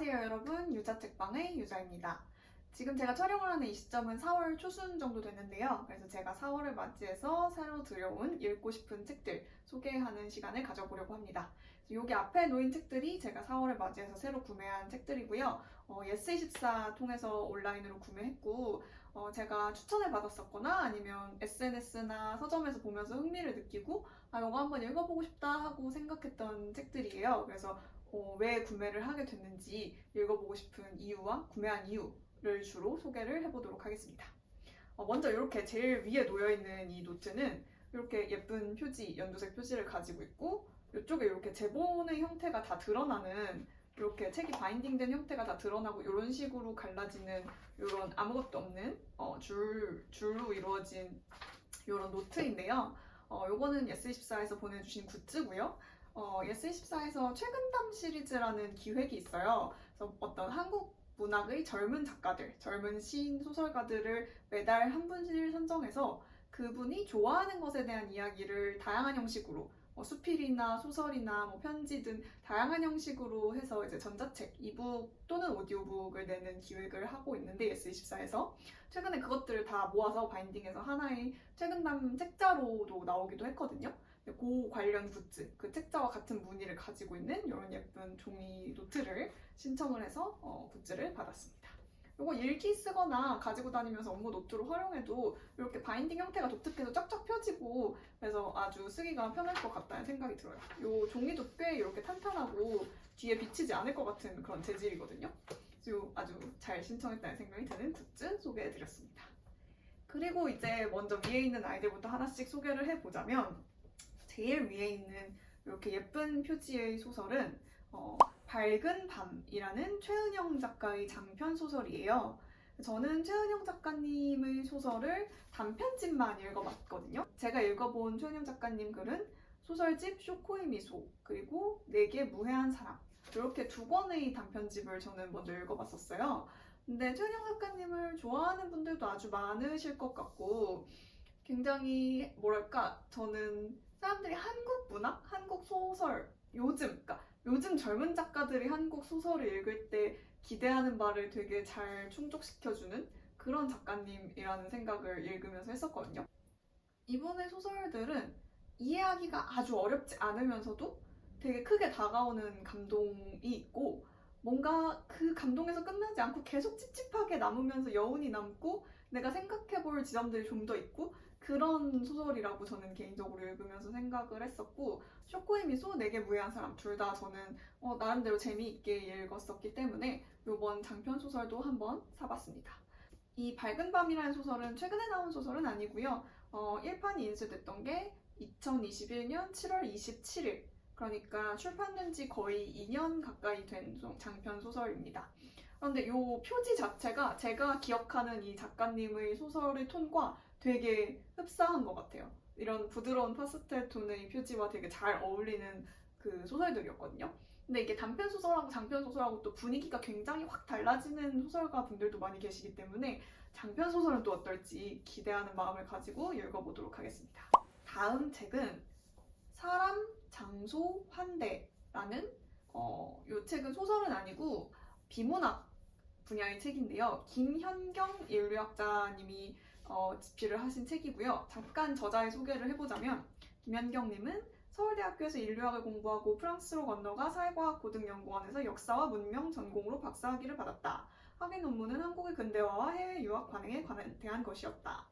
안녕하세요 여러분, 유자책방의 유자입니다. 지금 제가 촬영을 하는 이 시점은 4월 초순 정도 됐는데요. 그래서 제가 4월을 맞이해서 새로 들여온 읽고 싶은 책들 소개하는 시간을 가져보려고 합니다. 여기 앞에 놓인 책들이 제가 4월을 맞이해서 새로 구매한 책들이고요. 예스24 통해서 온라인으로 구매했고 제가 추천을 받았었거나 아니면 SNS나 서점에서 보면서 흥미를 느끼고 이거 한번 읽어보고 싶다 하고 생각했던 책들이에요. 그래서 왜 구매를 하게 됐는지 읽어보고 싶은 이유와 구매한 이유를 주로 소개를 해보도록 하겠습니다. 먼저 이렇게 제일 위에 놓여있는 이 노트는 이렇게 예쁜 표지, 연두색 표지를 가지고 있고 이쪽에 이렇게 제본의 형태가 다 드러나는 이렇게 책이 바인딩된 형태가 다 드러나고 이런 식으로 갈라지는 이런 아무것도 없는 줄로 이루어진 이런 노트인데요. 요거는 예스24에서 보내주신 굿즈고요. 예스24에서 최근담 시리즈라는 기획이 있어요. 그래서 어떤 한국 문학의 젊은 작가들, 젊은 시인, 소설가들을 매달 한 분씩 선정해서 그분이 좋아하는 것에 대한 이야기를 다양한 형식으로 수필이나 소설이나 편지 등 다양한 형식으로 해서 이제 전자책, 이북 또는 오디오북을 내는 기획을 하고 있는데 예스24에서 최근에 그것들을 다 모아서 바인딩해서 하나의 최근담 책자로도 나오기도 했거든요. 그 관련 굿즈, 그 책자와 같은 무늬를 가지고 있는 이런 예쁜 종이 노트를 신청을 해서 굿즈를 받았습니다. 이거 일기 쓰거나 가지고 다니면서 업무 노트로 활용해도 이렇게 바인딩 형태가 독특해서 쫙쫙 펴지고 그래서 아주 쓰기가 편할 것 같다는 생각이 들어요. 이 종이도 꽤 이렇게 탄탄하고 뒤에 비치지 않을 것 같은 그런 재질이거든요. 그래서 아주 잘 신청했다는 생각이 드는 굿즈 소개해드렸습니다. 그리고 이제 먼저 위에 있는 아이들부터 하나씩 소개를 해보자면 제일 위에 있는 이렇게 예쁜 표지의 소설은 밝은 밤이라는 최은영 작가의 장편 소설이에요. 저는 최은영 작가님의 소설을 단편집만 읽어봤거든요. 제가 읽어본 최은영 작가님 글은 소설집 쇼코의 미소, 그리고 내게 무해한 사랑 이렇게 두 권의 단편집을 저는 먼저 읽어봤었어요. 근데 최은영 작가님을 좋아하는 분들도 아주 많으실 것 같고 굉장히 뭐랄까 저는 사람들이 한국 문학, 한국 소설 요즘 젊은 작가들이 한국 소설을 읽을 때 기대하는 바를 되게 잘 충족시켜주는 그런 작가님이라는 생각을 읽으면서 했었거든요. 이분의 소설들은 이해하기가 아주 어렵지 않으면서도 되게 크게 다가오는 감동이 있고 뭔가 그 감동에서 끝나지 않고 계속 찝찝하게 남으면서 여운이 남고 내가 생각해볼 지점들이 좀 더 있고 그런 소설이라고 저는 개인적으로 읽으면서 생각을 했었고 쇼코의 미소, 내게 무해한 사람 둘 다 저는 나름대로 재미있게 읽었었기 때문에 이번 장편 소설도 한번 사봤습니다. 이 밝은 밤이라는 소설은 최근에 나온 소설은 아니고요. 1판이 인쇄됐던 게 2021년 7월 27일 그러니까 출판된 지 거의 2년 가까이 된 장편 소설입니다. 그런데 이 표지 자체가 제가 기억하는 이 작가님의 소설의 톤과 되게 흡사한 것 같아요. 이런 부드러운 파스텔 톤의 표지와 되게 잘 어울리는 그 소설들이었거든요. 근데 이게 단편 소설하고 장편 소설하고 또 분위기가 굉장히 확 달라지는 소설가 분들도 많이 계시기 때문에 장편 소설은 또 어떨지 기대하는 마음을 가지고 읽어보도록 하겠습니다. 다음 책은 사람, 장소, 환대라는 이 책은 소설은 아니고 비문학 분야의 책인데요. 김현경 인류학자님이 집필을 하신 책이고요. 잠깐 저자의 소개를 해보자면 김현경님은 서울대학교에서 인류학을 공부하고 프랑스로 건너가 사회과학 고등연구원에서 역사와 문명 전공으로 박사학위를 받았다. 학위 논문은 한국의 근대화와 해외 유학 관행에 대한 것이었다.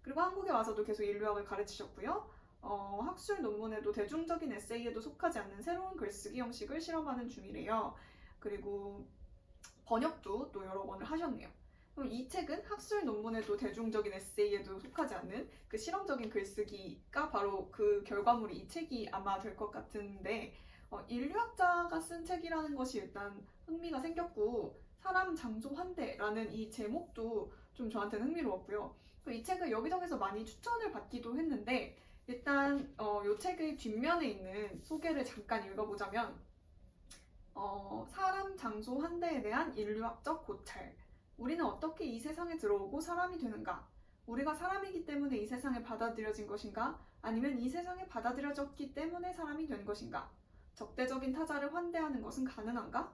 그리고 한국에 와서도 계속 인류학을 가르치셨고요. 학술 논문에도 대중적인 에세이에도 속하지 않는 새로운 글쓰기 형식을 실험하는 중이래요. 그리고 번역도 또 여러 번을 하셨네요. 그럼 이 책은 학술 논문에도 대중적인 에세이에도 속하지 않는 그 실험적인 글쓰기가 바로 그 결과물이 이 책이 아마 될 것 같은데 인류학자가 쓴 책이라는 것이 일단 흥미가 생겼고 사람, 장소, 환대라는 이 제목도 좀 저한테는 흥미로웠고요. 이 책을 여기저기서 많이 추천을 받기도 했는데 일단 이 책의 뒷면에 있는 소개를 잠깐 읽어보자면 사람, 장소, 환대에 대한 인류학적 고찰. 우리는 어떻게 이 세상에 들어오고 사람이 되는가? 우리가 사람이기 때문에 이 세상에 받아들여진 것인가? 아니면 이 세상에 받아들여졌기 때문에 사람이 된 것인가? 적대적인 타자를 환대하는 것은 가능한가?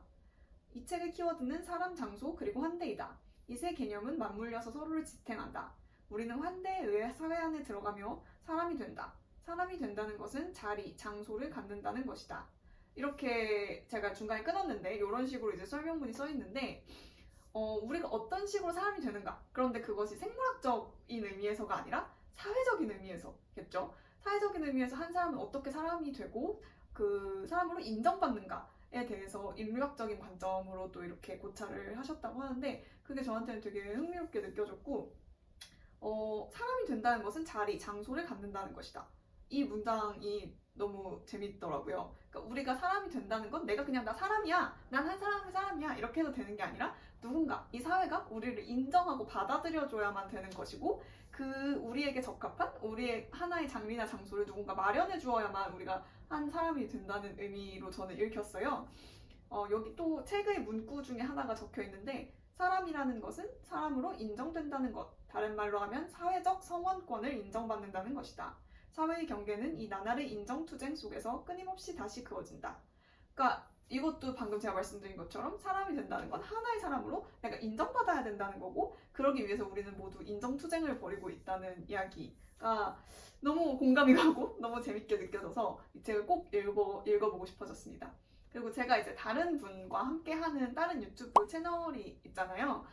이 책의 키워드는 사람, 장소, 그리고 환대이다. 이 세 개념은 맞물려서 서로를 지탱한다. 우리는 환대에 의해 사회 안에 들어가며 사람이 된다. 사람이 된다는 것은 자리, 장소를 갖는다는 것이다. 이렇게 제가 중간에 끊었는데 이런 식으로 이제 설명문이 써 있는데 우리가 어떤 식으로 사람이 되는가? 그런데 그것이 생물학적인 의미에서가 아니라 사회적인 의미에서겠죠. 사회적인 의미에서 한 사람은 어떻게 사람이 되고 그 사람으로 인정받는가에 대해서 인류학적인 관점으로 또 이렇게 고찰을 하셨다고 하는데 그게 저한테는 되게 흥미롭게 느껴졌고 사람이 된다는 것은 자리, 장소를 갖는다는 것이다. 이 문장이 너무 재밌더라고요. 그러니까 우리가 사람이 된다는 건 내가 그냥 나 사람이야, 난 한 사람의 사람이야 이렇게 해서 되는 게 아니라 누군가, 이 사회가 우리를 인정하고 받아들여줘야만 되는 것이고 그 우리에게 적합한 우리의 하나의 장리나 장소를 누군가 마련해 주어야만 우리가 한 사람이 된다는 의미로 저는 읽혔어요. 여기 또 책의 문구 중에 하나가 적혀 있는데 사람이라는 것은 사람으로 인정된다는 것, 다른 말로 하면 사회적 성원권을 인정받는다는 것이다. 사회의 경계는 이 나날의 인정투쟁 속에서 끊임없이 다시 그어진다. 그러니까 이것도 방금 제가 말씀드린 것처럼 사람이 된다는 건 하나의 사람으로 내가 인정받아야 된다는 거고 그러기 위해서 우리는 모두 인정투쟁을 벌이고 있다는 이야기가 너무 공감이 가고 너무 재밌게 느껴져서 이 책을 꼭 읽어보고 싶어졌습니다. 그리고 제가 이제 다른 분과 함께 하는 다른 유튜브 채널이 있잖아요.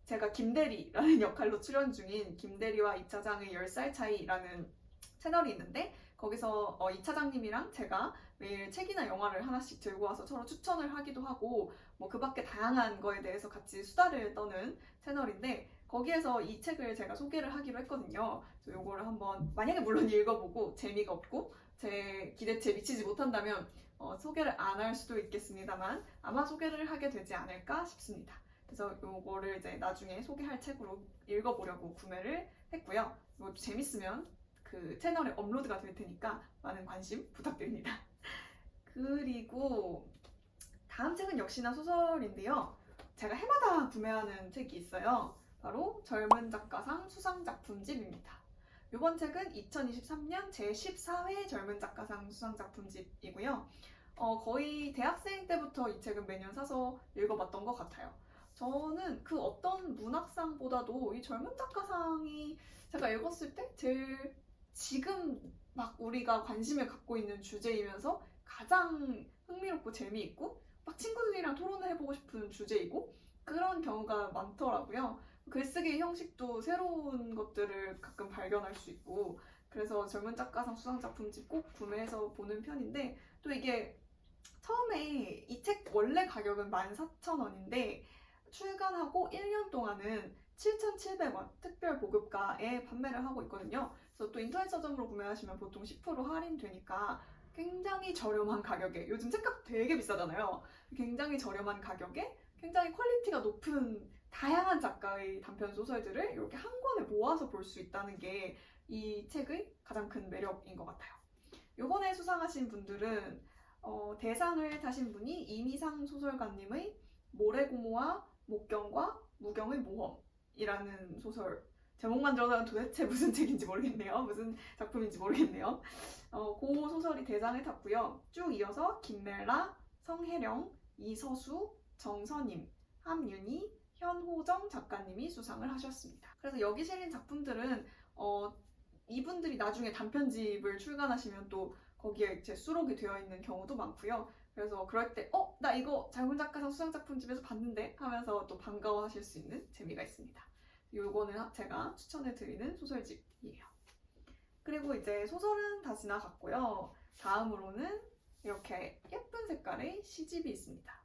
제가 김대리라는 역할로 출연 중인 김대리와 이 차장의 10살 차이라는 채널이 있는데 거기서 이 차장님이랑 제가 매일 책이나 영화를 하나씩 들고 와서 서로 추천을 하기도 하고 뭐 그 밖에 다양한 거에 대해서 같이 수다를 떠는 채널인데 거기에서 이 책을 제가 소개를 하기로 했거든요. 그래서 요거를 한번 만약에 물론 읽어보고 재미가 없고 제 기대치에 미치지 못한다면 소개를 안 할 수도 있겠습니다만 아마 소개를 하게 되지 않을까 싶습니다. 그래서 요거를 이제 나중에 소개할 책으로 읽어보려고 구매를 했고요. 이것도 재밌으면 그 채널에 업로드가 될 테니까 많은 관심 부탁드립니다. 그리고 다음 책은 역시나 소설인데요. 제가 해마다 구매하는 책이 있어요. 바로 젊은 작가상 수상작품집입니다. 이번 책은 2023년 제14회 젊은 작가상 수상작품집이고요. 거의 대학생 때부터 이 책은 매년 사서 읽어봤던 것 같아요. 저는 그 어떤 문학상보다도 이 젊은 작가상이 제가 읽었을 때 제일 지금 막 우리가 관심을 갖고 있는 주제이면서 가장 흥미롭고 재미있고 막 친구들이랑 토론을 해보고 싶은 주제이고 그런 경우가 많더라고요. 글쓰기 형식도 새로운 것들을 가끔 발견할 수 있고 그래서 젊은 작가상 수상작품집 꼭 구매해서 보는 편인데 또 이게 처음에 이 책 원래 가격은 14,000원인데 출간하고 1년 동안은 7,700원 특별 보급가에 판매를 하고 있거든요. 그래서 또 인터넷 서점으로 구매하시면 보통 10% 할인되니까 굉장히 저렴한 가격에 요즘 책값 되게 비싸잖아요. 굉장히 저렴한 가격에 굉장히 퀄리티가 높은 다양한 작가의 단편 소설들을 이렇게 한 권에 모아서 볼 수 있다는 게 이 책의 가장 큰 매력인 것 같아요. 이번에 수상하신 분들은 대상을 타신 분이 이미상 소설가님의 모래고모와 목경과 무경의 모험이라는 소설 제목만 들어서는 도대체 무슨 책인지 모르겠네요. 무슨 작품인지 모르겠네요. 그 소설이 대상을 탔고요. 쭉 이어서 김멜라, 성혜령, 이서수, 정선임, 함윤희, 현호정 작가님이 수상을 하셨습니다. 그래서 여기 실린 작품들은 이분들이 나중에 단편집을 출간하시면 또 거기에 이제 수록이 되어 있는 경우도 많고요. 그래서 그럴 때 나 이거 젊은 작가상 수상작품집에서 봤는데 하면서 또 반가워하실 수 있는 재미가 있습니다. 요거는 제가 추천해드리는 소설집이에요. 그리고 이제 소설은 다 지나갔고요. 다음으로는 이렇게 예쁜 색깔의 시집이 있습니다.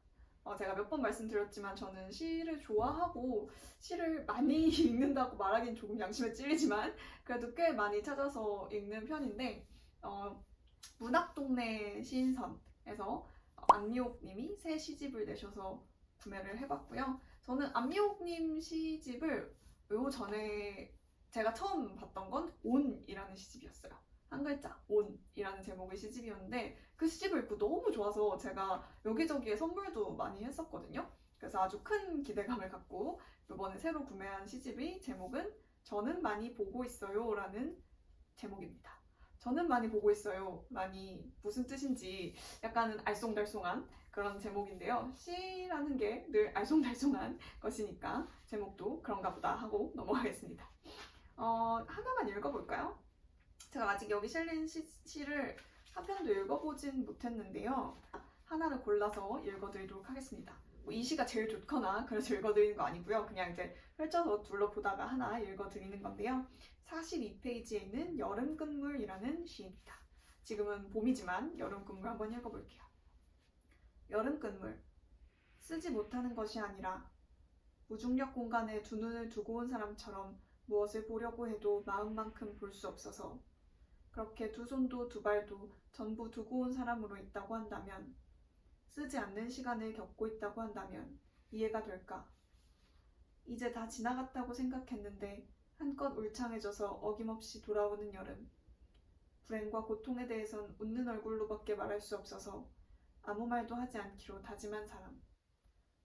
제가 몇 번 말씀드렸지만 저는 시를 좋아하고 시를 많이 읽는다고 말하기는 조금 양심에 찔리지만 그래도 꽤 많이 찾아서 읽는 편인데 문학동네 시인선에서 안미옥님이 새 시집을 내셔서 구매를 해봤고요. 저는 안미옥님 시집을 요 전에 제가 처음 봤던 건 온이라는 시집이었어요. 한 글자, 온이라는 제목의 시집이었는데 그 시집을 읽고 너무 좋아서 제가 여기저기에 선물도 많이 했었거든요. 그래서 아주 큰 기대감을 갖고 이번에 새로 구매한 시집의 제목은 저는 많이 보고 있어요 라는 제목입니다. 저는 많이 보고 있어요. 많이 무슨 뜻인지 약간은 알쏭달쏭한 그런 제목인데요. 시라는 게 늘 알쏭달쏭한 것이니까 제목도 그런가 보다 하고 넘어가겠습니다. 하나만 읽어볼까요? 제가 아직 여기 실린 시를 한 편도 읽어보진 못했는데요. 하나를 골라서 읽어드리도록 하겠습니다. 이 시가 제일 좋거나 그래서 읽어드리는 거 아니고요. 그냥 이제 펼쳐서 둘러보다가 하나 읽어드리는 건데요. 42페이지에 있는 여름끝물이라는 시입니다. 지금은 봄이지만 여름끝물 한번 읽어볼게요. 여름끝물. 쓰지 못하는 것이 아니라 무중력 공간에 두 눈을 두고 온 사람처럼 무엇을 보려고 해도 마음만큼 볼 수 없어서 그렇게 두 손도 두 발도 전부 두고 온 사람으로 있다고 한다면, 쓰지 않는 시간을 겪고 있다고 한다면 이해가 될까? 이제 다 지나갔다고 생각했는데 한껏 울창해져서 어김없이 돌아오는 여름. 불행과 고통에 대해선 웃는 얼굴로밖에 말할 수 없어서 아무 말도 하지 않기로 다짐한 사람.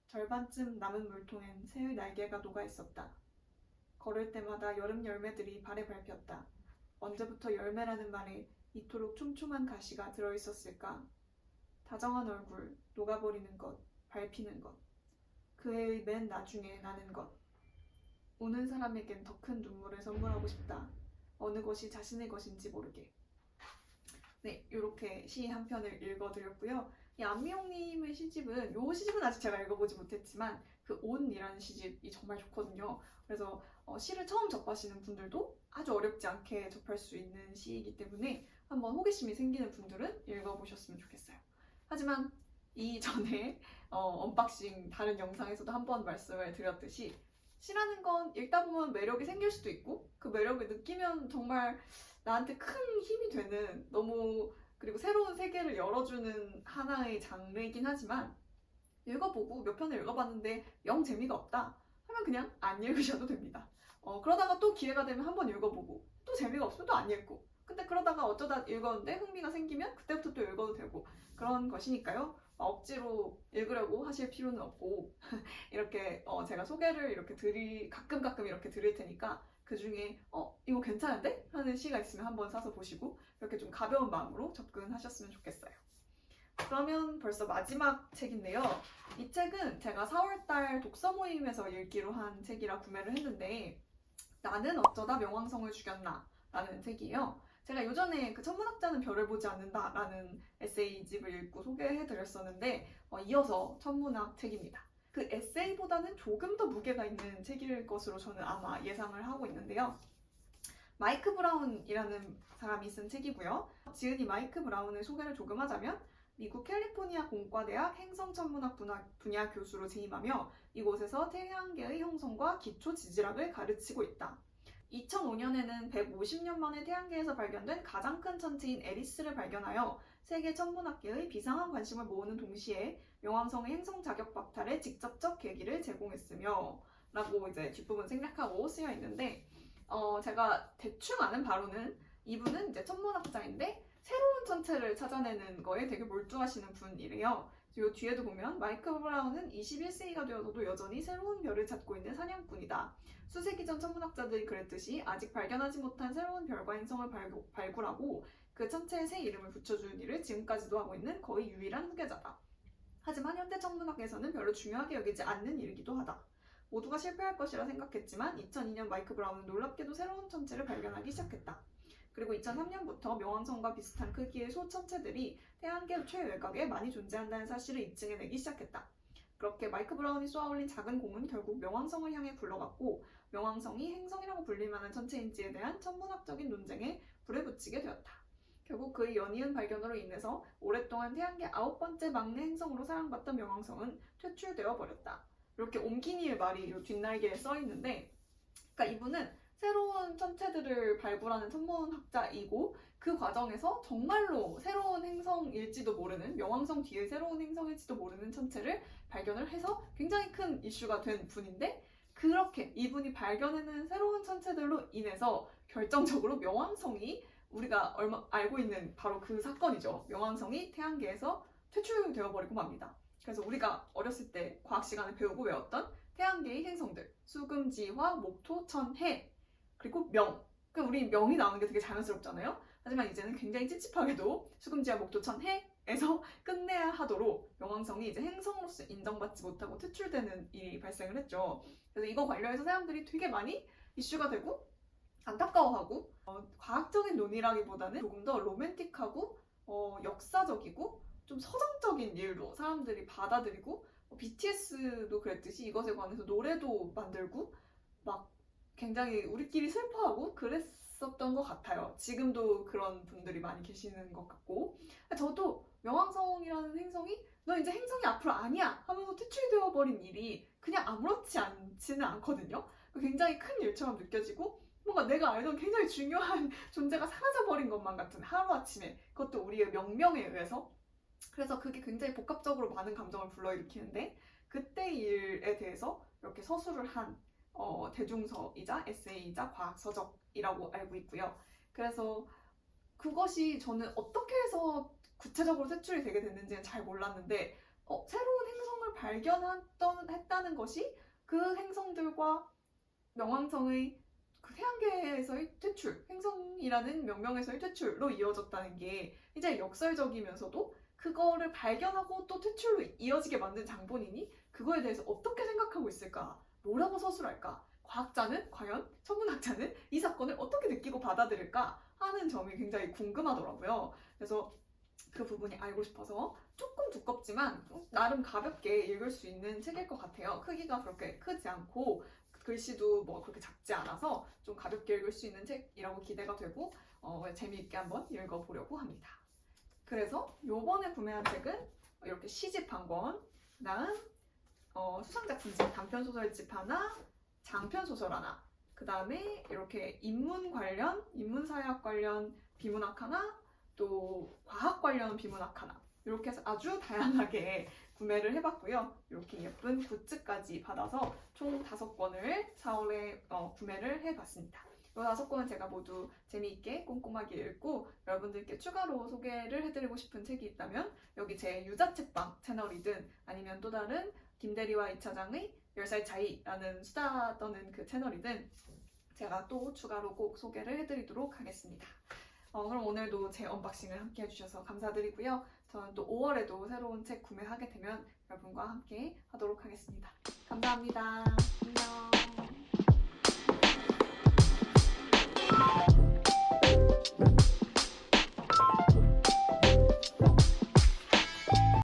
절반쯤 남은 물통엔 새의 날개가 녹아 있었다. 걸을 때마다 여름 열매들이 발에 밟혔다. 언제부터 열매라는 말에 이토록 촘촘한 가시가 들어있었을까? 다정한 얼굴, 녹아버리는 것, 밟히는 것. 그 해의 맨 나중에 나는 것. 우는 사람에겐 더 큰 눈물을 선물하고 싶다. 어느 것이 자신의 것인지 모르게. 네, 이렇게 시 한 편을 읽어드렸고요. 이 안미용님의 시집은, 이 시집은 아직 제가 읽어보지 못했지만 그 온이라는 시집이 정말 좋거든요. 그래서 시를 처음 접하시는 분들도 아주 어렵지 않게 접할 수 있는 시이기 때문에 한번 호기심이 생기는 분들은 읽어보셨으면 좋겠어요. 하지만 이전에 언박싱 다른 영상에서도 한번 말씀을 드렸듯이 시라는 건 읽다 보면 매력이 생길 수도 있고 그 매력을 느끼면 정말 나한테 큰 힘이 되는 그리고 새로운 세계를 열어주는 하나의 장르이긴 하지만 읽어보고 몇 편을 읽어봤는데 영 재미가 없다 하면 그냥 안 읽으셔도 됩니다. 그러다가 또 기회가 되면 한번 읽어보고 또 재미가 없으면 또 안 읽고 근데 그러다가 어쩌다 읽었는데 흥미가 생기면 그때부터 또 읽어도 되고 그런 것이니까요. 억지로 읽으려고 하실 필요는 없고 이렇게 제가 소개를 이렇게 가끔 이렇게 드릴 테니까 그 중에 이거 괜찮은데? 하는 시가 있으면 한번 사서 보시고 이렇게 좀 가벼운 마음으로 접근하셨으면 좋겠어요. 그러면 벌써 마지막 책인데요. 이 책은 제가 4월달 독서 모임에서 읽기로 한 책이라 구매를 했는데 나는 어쩌다 명왕성을 죽였나 라는 책이에요. 제가 요전에 그 천문학자는 별을 보지 않는다 라는 에세이집을 읽고 소개해드렸었는데 이어서 천문학 책입니다. 그 에세이보다는 조금 더 무게가 있는 책일 것으로 저는 아마 예상을 하고 있는데요. 마이크 브라운이라는 사람이 쓴 책이고요. 지은이 마이크 브라운의 소개를 조금 하자면 미국 캘리포니아 공과대학 행성천문학 분야 교수로 재임하며 이곳에서 태양계의 형성과 기초 지질학을 가르치고 있다. 2005년에는 150년 만에 태양계에서 발견된 가장 큰 천체인 에리스를 발견하여 세계 천문학계의 비상한 관심을 모으는 동시에 명왕성의 행성 자격 박탈의 직접적 계기를 제공했으며 라고 이제 뒷부분 생략하고 쓰여 있는데 제가 대충 아는 바로는 이분은 이제 천문학자인데 새로운 천체를 찾아내는 거에 되게 몰두하시는 분이래요. 이 뒤에도 보면 마이클 브라운은 21세기가 되어서도 여전히 새로운 별을 찾고 있는 사냥꾼이다. 수세기 전 천문학자들이 그랬듯이 아직 발견하지 못한 새로운 별과 행성을 발굴하고 그 천체에 새 이름을 붙여주는 일을 지금까지도 하고 있는 거의 유일한 후계자다. 하지만 현대 천문학에서는 별로 중요하게 여기지 않는 일이기도 하다. 모두가 실패할 것이라 생각했지만 2002년 마이크 브라운은 놀랍게도 새로운 천체를 발견하기 시작했다. 그리고 2003년부터 명왕성과 비슷한 크기의 소천체들이 태양계 최외곽에 많이 존재한다는 사실을 입증해내기 시작했다. 그렇게 마이크 브라운이 쏘아올린 작은 공은 결국 명왕성을 향해 굴러갔고 명왕성이 행성이라고 불릴 만한 천체인지에 대한 천문학적인 논쟁에 불을 붙이게 되었다. 결국 그의 연이은 발견으로 인해서 오랫동안 태양계 9번째 막내 행성으로 사랑받던 명왕성은 퇴출되어 버렸다. 이렇게 옮기니의 말이 이 뒷날개에 써있는데 그러니까 이분은 새로운 천체들을 발굴하는 천문학자이고 그 과정에서 정말로 새로운 행성일지도 모르는 명왕성 뒤에 새로운 행성일지도 모르는 천체를 발견을 해서 굉장히 큰 이슈가 된 분인데 그렇게 이분이 발견해낸 새로운 천체들로 인해서 결정적으로 명왕성이 우리가 알고 있는 바로 그 사건이죠. 명왕성이 태양계에서 퇴출되어 버리고 맙니다. 그래서 우리가 어렸을 때 과학 시간에 배우고 외웠던 태양계의 행성들 수금, 지화, 목토, 천, 해 그리고 명 그 우리 명이 나오는 게 되게 자연스럽잖아요. 하지만 이제는 굉장히 찝찝하게도 수금지와 목조천 해에서 끝내야 하도록 명왕성이 이제 행성으로서 인정받지 못하고 퇴출되는 일이 발생을 했죠. 그래서 이거 관련해서 사람들이 되게 많이 이슈가 되고 안타까워하고 과학적인 논의라기보다는 조금 더 로맨틱하고 역사적이고 좀 서정적인 일로 사람들이 받아들이고 BTS도 그랬듯이 이것에 관해서 노래도 만들고 막 굉장히 우리끼리 슬퍼하고 그랬었던 것 같아요. 지금도 그런 분들이 많이 계시는 것 같고 저도 명왕성이라는 행성이 너 이제 행성이 앞으로 아니야 하면서 퇴출되어 버린 일이 그냥 아무렇지 않지는 않거든요. 굉장히 큰 일처럼 느껴지고 뭔가 내가 알던 굉장히 중요한 존재가 사라져버린 것만 같은 하루아침에 그것도 우리의 명명에 의해서 그래서 그게 굉장히 복합적으로 많은 감정을 불러일으키는데 그때 일에 대해서 이렇게 서술을 한 대중서이자 에세이이자 과학서적이라고 알고 있고요. 그래서 그것이 저는 어떻게 해서 구체적으로 퇴출이 되게 됐는지는 잘 몰랐는데 새로운 행성을 발견했다는 것이 그 행성들과 명왕성의 그 태양계에서의 퇴출, 행성이라는 명명에서의 퇴출로 이어졌다는 게 굉장히 역설적이면서도 그거를 발견하고 또 퇴출로 이어지게 만든 장본인이 그거에 대해서 어떻게 생각하고 있을까? 뭐라고 서술할까? 과학자는 과연 천문학자는 이 사건을 어떻게 느끼고 받아들일까 하는 점이 굉장히 궁금하더라고요. 그래서 그 부분이 알고 싶어서 조금 두껍지만 나름 가볍게 읽을 수 있는 책일 것 같아요. 크기가 그렇게 크지 않고 글씨도 뭐 그렇게 작지 않아서 좀 가볍게 읽을 수 있는 책이라고 기대가 되고 재미있게 한번 읽어보려고 합니다. 그래서 요번에 구매한 책은 이렇게 시집 한 권, 그다음 수상작품집 단편소설집 하나, 장편소설 하나, 그 다음에 이렇게 인문사회학 관련 비문학 하나, 또 과학 관련 비문학 하나 이렇게 해서 아주 다양하게 구매를 해봤고요. 이렇게 예쁜 굿즈까지 받아서 총 5권을 4월에 구매를 해봤습니다. 이 5권은 제가 모두 재미있게 꼼꼼하게 읽고 여러분들께 추가로 소개를 해드리고 싶은 책이 있다면 여기 제 유자책방 채널이든 아니면 또 다른 김대리와 이차장의 10살 차이라는 수다 떠는 그 채널이든 제가 또 추가로 꼭 소개를 해드리도록 하겠습니다. 그럼 오늘도 제 언박싱을 함께 해주셔서 감사드리고요. 저는 또 5월에도 새로운 책 구매하게 되면 여러분과 함께 하도록 하겠습니다. 감사합니다. 안녕.